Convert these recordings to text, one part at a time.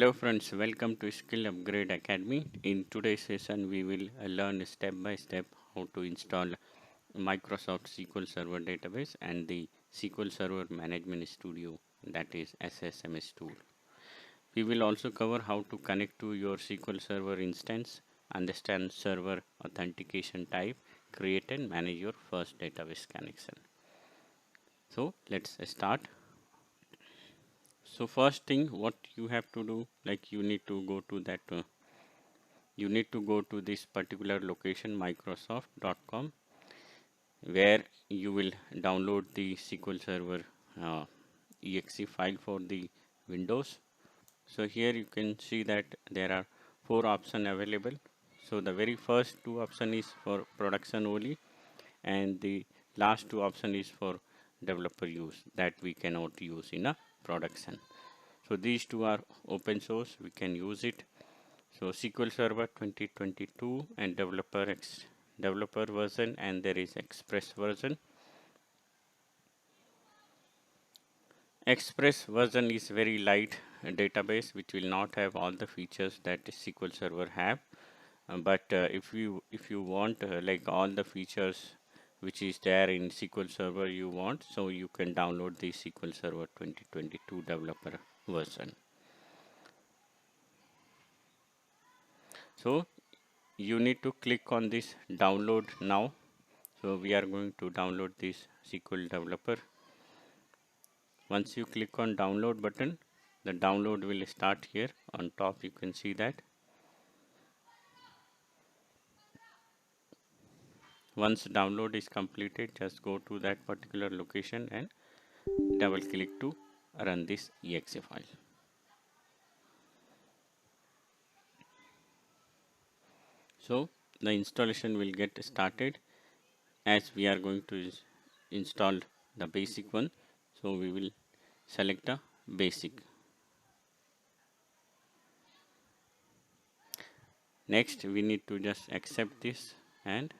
Hello friends, welcome to Skill Upgrade Academy. In today's session, we will learn step by step how to install Microsoft SQL Server database and the SQL Server Management Studio, that is SSMS tool. We will also cover how to connect to your SQL Server instance, understand server authentication type, create and manage your first database connection. So let's start. So first thing what you have to do, like you need to go to this particular location microsoft.com, where you will download the SQL Server exe file for the Windows. So here you can see that there are four options available. So the very first two option is for production only, and the last two option is for developer use, that we cannot use in a production. So these two are open source, we can use it. So SQL Server 2022 and developer version, and there is Express version. Express version is very light database which will not have all the features that SQL Server have. But if you want like all the features which is there in SQL Server you want, so you can download the SQL Server 2022 developer version. So you need to click on this download now. So we are going to download this SQL developer. Once you click on download button, the download will start here. On top you can see that. Once download is completed, just go to that particular location and double click to run this exe file. So the installation will get started, as we are going to install the basic one. So we will select the basic. Next we need to just accept this, and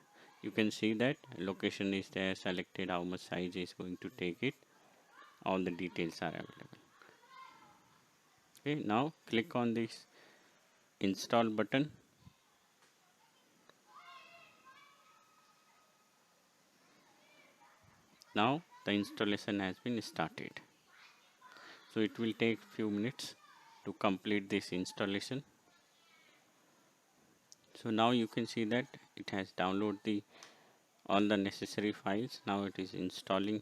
you can see that location is there selected, how much size is going to take it, all the details are available. Okay, now click on this install button. Now the installation has been started. So it will take few minutes to complete this installation. So now you can see that it has downloaded all the necessary files. Now it is installing.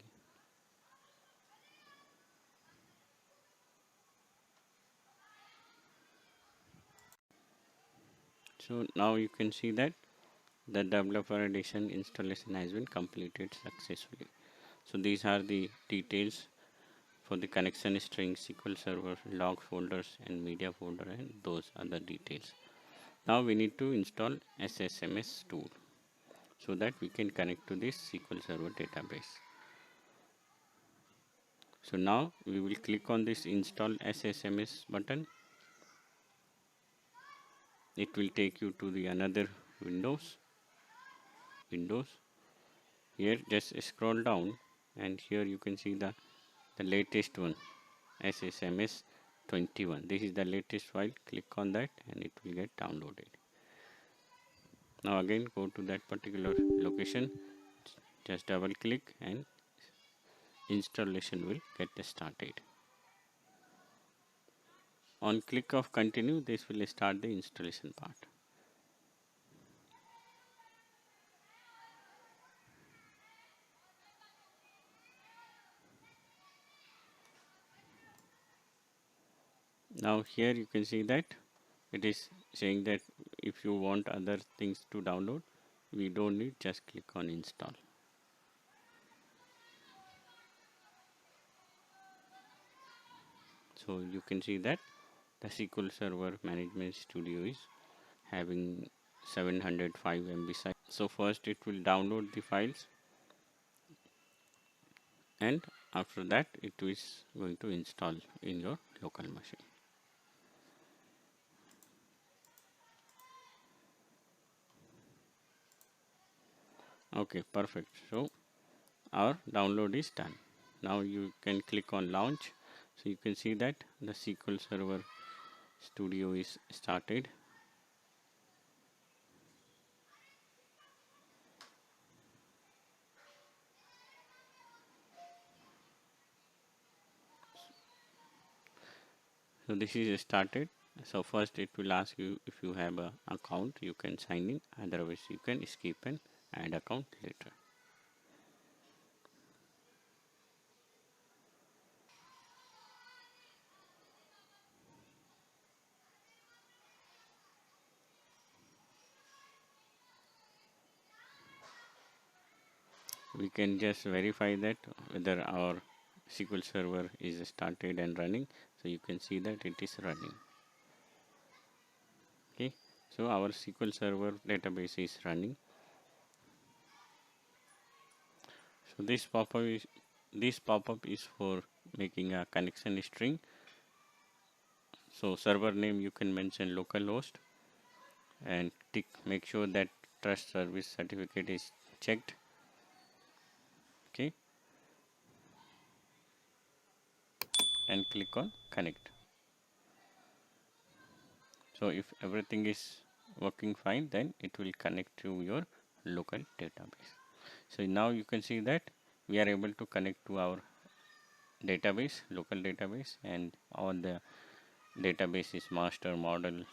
So now you can see that the developer edition installation has been completed successfully. So these are the details for the connection string, SQL Server, log folders and media folder, and those other details. Now we need to install SSMS tool so that we can connect to this SQL Server database. So now we will click on this install SSMS button. It will take you to the another Windows. Here just scroll down, and here you can see the latest one, SSMS 21. This is the latest file. Click on that and it will get downloaded. Now again go to that particular location, just double click and installation will get started. On click of continue, this will start the installation part. Now here you can see that it is saying that if you want other things to download, we don't need, just click on install. So you can see that the SQL Server Management Studio is having 705 MB size. So first it will download the files, and after that it is going to install in your local machine. Okay, perfect. So our download is done. Now you can click on launch. So you can see that the SQL Server Studio is started. So this is started. So first it will ask you if you have a account, you can sign in, otherwise you can skip and add account later. We can just verify that whether our SQL server is started and running. So you can see that it is running. Okay, so our SQL server database is running. So this pop-up is for making a connection string. So server name you can mention localhost and make sure that trust service certificate is checked. Okay, and click on connect. So if everything is working fine, then it will connect to your local database. So now you can see that we are able to connect to our database, local database, and all the database is master, model,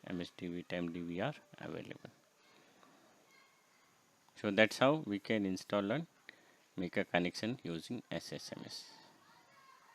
MSDB, TimeDB are available. So that's how we can install and make a connection using SSMS.